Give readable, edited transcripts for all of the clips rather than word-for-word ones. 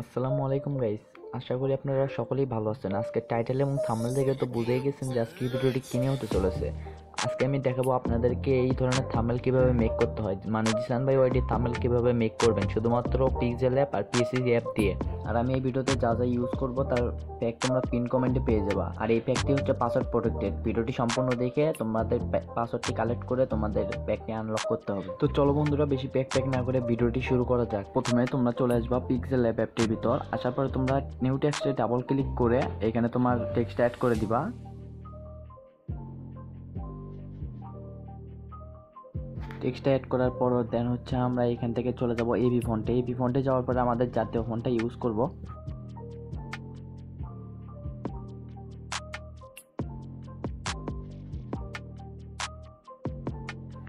আসসালামু আলাইকুম গাইস। আশা করি আপনারা সকলেই ভালো আছেন। আজকে টাইটেল এবং থাম্বনেল দেখে তো বুঝেই গেছেন যে আজকে ভিডিওটি কিনে হতে চলেছে। আজকে আমি দেখাবো আপনাদেরকে এই ধরনের থাম্বনেল কিভাবে মেক করতে হয়, মানে জিসান ভাই ওয়াইডি থাম্বনেল কিভাবে মেক করবেন শুধুমাত্র পিক্সেল অ্যাপ আর পিএসসি অ্যাপ দিয়ে। আর আমি এই ভিডিওতে যা যা ইউজ করব তার প্যাক তোমরা পিন কমেন্টে পেয়ে যাবা। আর এই প্যাকটি হচ্ছে পাসওয়ার্ড প্রোটেক্টেড। ভিডিওটি সম্পূর্ণ দেখে তোমাদের পাসওয়ার্ডটি কালেক্ট করে তোমাদের প্যাকটি আনলক করতে হবে। তো চলো বন্ধুরা, বেশি প্যাক না করে ভিডিওটি শুরু করা যাক। প্রথমে তোমরা চলে আসবা পিক্সেল অ্যাপ অ্যাপটির ভিতর। আসার পরে তোমরা নিউ টেক্সটে ডাবল ক্লিক করে এখানে তোমার টেক্সট অ্যাড করে দিবা। টেক্সট অ্যাড করার পর দেন হচ্ছে আমরা এখান থেকে চলে যাব এবি ফন্টে। এবি ফন্টে যাওয়ার পরে আমাদের জাতীয় ফন্টটা ইউজ করব।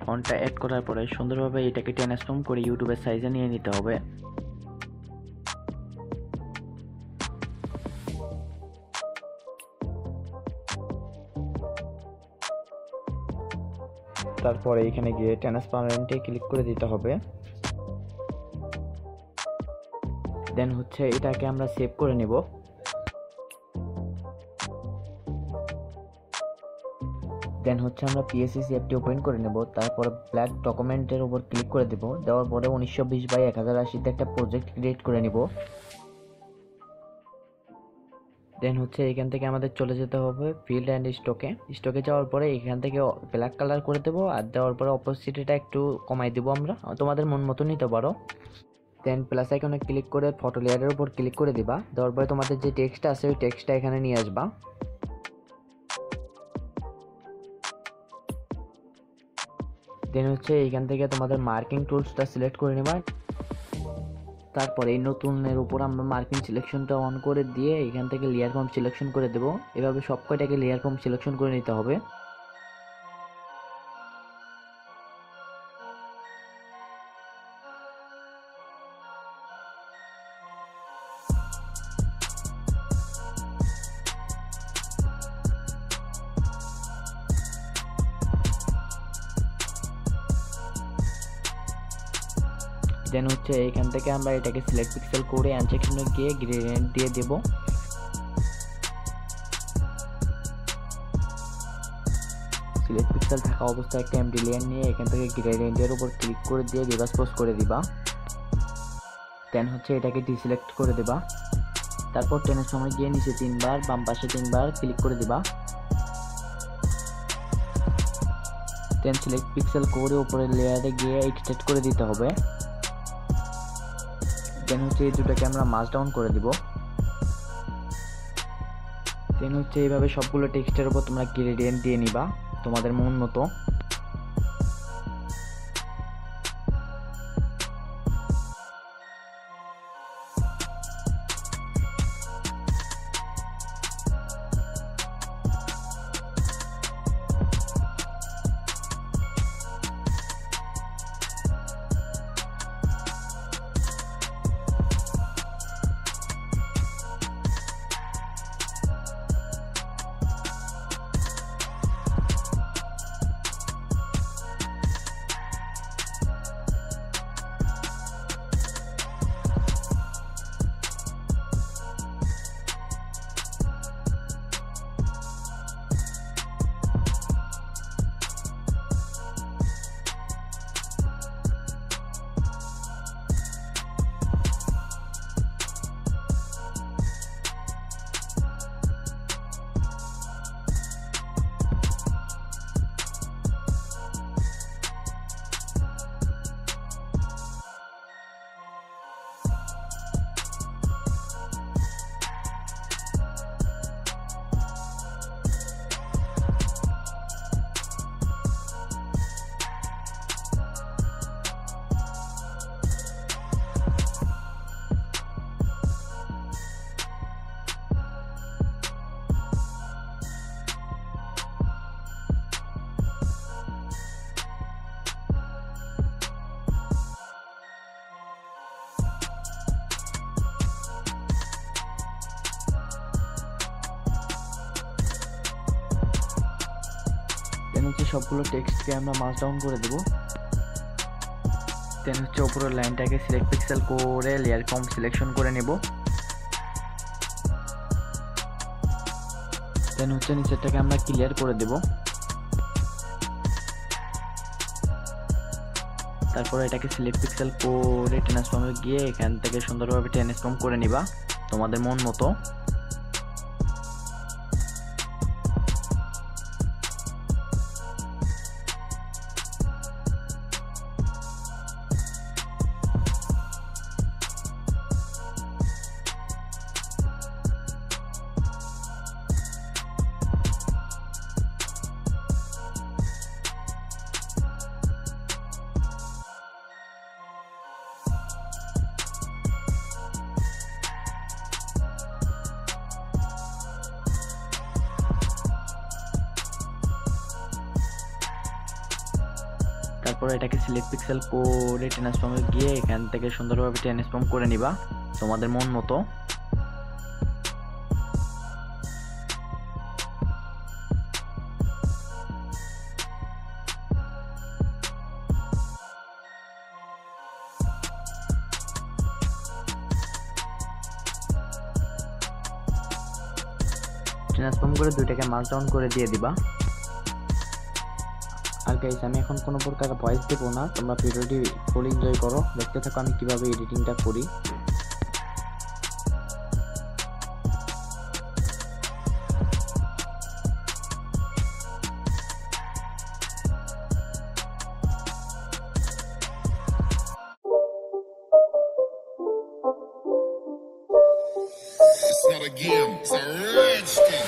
ফন্টটা অ্যাড করার পরে সুন্দরভাবে এটাকে ট্রান্সফর্ম করে ইউটিউবের সাইজে নিয়ে নিতে হবে। তারপরে এখানে গিয়ে ট্রান্সপারেন্টে ক্লিক করে দিতে হবে। দেন হচ্ছে এটাকে আমরা সেভ করে নেব। দেন হচ্ছে আমরা পিএসসি অ্যাপটি ওপেন করে নেব। তারপরে ব্ল্যাক ডকুমেন্টের উপর ক্লিক করে দেব। দেওয়ার পরে 1920x1080 একটা প্রজেক্ট ক্রিয়েট করে নিব। দেন হচ্ছে এখান থেকে আমাদের চলে যেতে হবে ফিল্ড অ্যান্ড স্টকে যাওয়ার পরে এখান থেকে ব্ল্যাক কালার করে দেবো। আর দেওয়ার পরে অপোসিটিটা একটু কমাই দেবো, আমরা তোমাদের মন মতো নিতে পারো। দেন প্লাস আইকনে ক্লিক করে ফটো লেয়ারের উপর ক্লিক করে দিবা। দেওয়ার পরে তোমাদের যে টেক্সটটা আছে ওই টেক্সটটা এখানে নিয়ে আসবা। দেন হচ্ছে এইখান থেকে তোমাদের মার্কিং টুলসটা সিলেক্ট করে নেবা। তারপরে এই নতুনের উপর আমরা মার্কিং সিলেকশনটা অন করে দিয়ে এখান থেকে লেয়ার ফর্ম সিলেকশন করে দেব। এভাবে সব কয়টাকে লেয়ার ফর্ম সিলেকশন করে নিতে হবে। দেন হচ্ছে এখান থেকে আমরা এটাকে সিলেক্ট পিক্সেল করে আনসেকশনে গিয়ে গ্রেডিয়েন্ট দিয়ে দেব। সিলেক্ট পিক্সেল থাকা অবস্থায় একটা এমডি লেয়ার নিয়ে এখান থেকে গ্রেডিয়েন্টের উপর ক্লিক করে দিয়ে রিভার্স পোজ করে দিবা। দেন হচ্ছে এটাকে ডিসিলেক্ট করে দিবা। তারপর টেনের সময় গিয়ে নিচে 3বার, বাম পাশে 3বার ক্লিক করে দিবা। দেন সিলেক্ট পিক্সেল করে উপরের লেয়ারে গিয়ে এক্সট্রাক্ট করে দিতে হবে। দেন হচ্ছে এই দুটাকে আমরা মার্জ ডাউন করে দিব। দেন হচ্ছে এইভাবে সবগুলো টেক্সটের উপর তোমরা গ্রেডিয়েন্ট দিয়ে নিবা তোমাদের মন মতো। দেন হচ্ছে সবগুলো টেক্সটকে আমরা মার্জ ডাউন করে দেব। দেন হচ্ছে উপরের লাইনটাকে সিলেক্ট পিক্সেল করে লেয়ার ফর্ম সিলেকশন করে নেব। দেন হচ্ছে নিচেরটাকে আমরা ক্লিয়ার করে দেব। তারপর এটাকে সিলেক্ট পিক্সেল করে ট্রান্সফর্মে গিয়ে এখান থেকে সুন্দরভাবে ট্রান্সফর্ম করে নিবা তোমাদের মন মতো। তারপর এটাকে সিলেক্ট পিক্সেল করে ট্রান্সফর্মে গিয়ে এখান থেকে সুন্দরভাবে ট্রান্সফর্ম করে নিবা তোমাদের মন মতো। ট্রান্সফর্ম করে দুইটাকে মার্ক ডাউন করে দিয়ে দিবা। আর গাইস আমি এখন কোনো প্রকার ভয়েস দেবো না, তোমরা ভিডিওটি ফুল এনজয় করো, দেখতে থাকো আমি কিভাবে এডিটিংটা করি। It's not a game, it's a rich thing.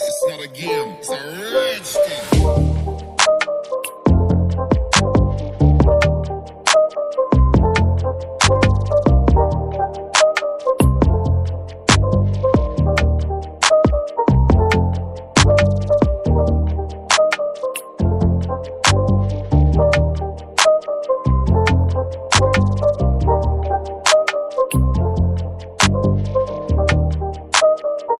It's not a game, it's a rich thing.